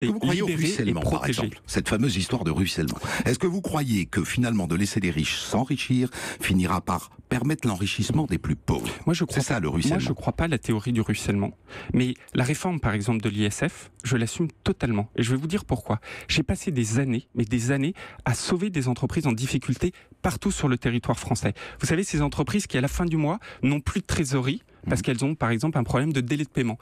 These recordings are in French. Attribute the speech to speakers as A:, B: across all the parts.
A: Est-ce que vous croyez au
B: libéré et
A: ruissellement, par
B: protégé.
A: exemple, cette fameuse histoire de ruissellement? Est-ce que vous croyez que finalement de laisser les riches s'enrichir finira par permettre l'enrichissement des plus pauvres?
B: Moi, je crois
A: C'est ça
B: pas-
A: le
B: Moi,
A: ruissellement.
B: je ne crois pas à la théorie du ruissellement. Mais la réforme, par exemple, de l'ISF, je l'assume totalement. Et je vais vous dire pourquoi. J'ai passé des années, mais des années, à sauver des entreprises en difficulté partout sur le territoire français. Vous savez, ces entreprises qui, à la fin du mois, n'ont plus de trésorerie parce qu'elles ont, par exemple, un problème de délai de paiement.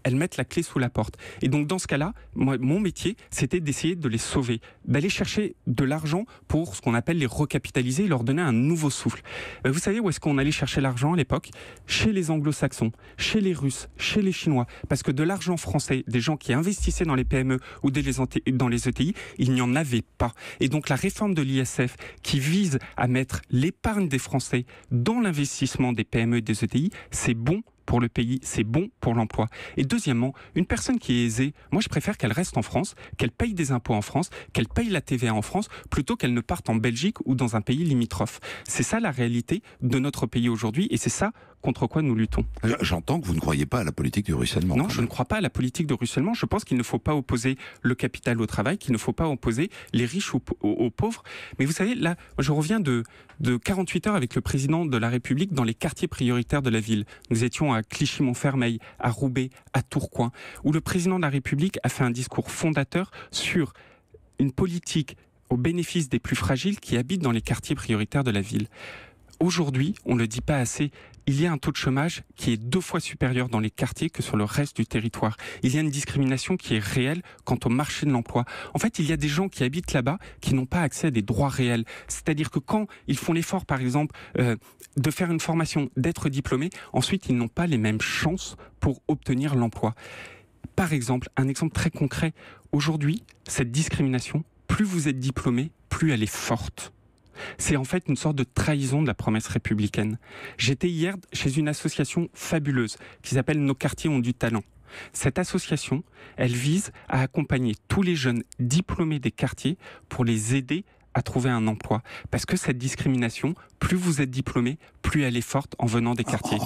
B: Elles mettent la clé sous la porte. Et donc, dans ce cas-là, moi, mon métier, c'était d'essayer de les sauver, d'aller chercher de l'argent pour ce qu'on appelle les recapitaliser et leur donner un nouveau souffle. Vous savez où est-ce qu'on allait chercher l'argent à l'époque? Chez les anglo-saxons, chez les Russes, chez les Chinois. Parce que de l'argent français, des gens qui investissaient dans les PME ou dans les ETI, il n'y en avait pas. Et donc, la réforme de l'ISF qui vise à mettre l'épargne des Français dans l'investissement des PME et des ETI, c'est bon pour le pays, c'est bon pour l'emploi. Et deuxièmement, une personne qui est aisée, moi je préfère qu'elle reste en France, qu'elle paye des impôts en France, qu'elle paye la TVA en France, plutôt qu'elle ne parte en Belgique ou dans un pays limitrophe. C'est ça la réalité de notre pays aujourd'hui et c'est ça contre quoi nous luttons.
A: J'entends que vous ne croyez pas à la politique du ruissellement.
B: Non,
A: quand
B: je
A: même.
B: ne crois pas à la politique de ruissellement. Je pense qu'il ne faut pas opposer le capital au travail, qu'il ne faut pas opposer les riches aux pauvres. Mais vous savez, là, je reviens de 48 heures avec le président de la République dans les quartiers prioritaires de la ville. Nous étions à Clichy-Montfermeil, à Roubaix, à Tourcoing, où le président de la République a fait un discours fondateur sur une politique au bénéfice des plus fragiles qui habitent dans les quartiers prioritaires de la ville. Aujourd'hui, on ne le dit pas assez, il y a un taux de chômage qui est 2 fois supérieur dans les quartiers que sur le reste du territoire. Il y a une discrimination qui est réelle quant au marché de l'emploi. En fait, il y a des gens qui habitent là-bas qui n'ont pas accès à des droits réels. C'est-à-dire que quand ils font l'effort, par exemple, de faire une formation, d'être diplômés, ensuite, ils n'ont pas les mêmes chances pour obtenir l'emploi. Par exemple, un exemple très concret. Aujourd'hui, cette discrimination, plus vous êtes diplômé, plus elle est forte. C'est en fait une sorte de trahison de la promesse républicaine. J'étais hier chez une association fabuleuse qui s'appelle Nos quartiers ont du talent. Cette association, elle vise à accompagner tous les jeunes diplômés des quartiers pour les aider à trouver un emploi. Parce que cette discrimination, plus vous êtes diplômé, plus elle est forte en venant des quartiers.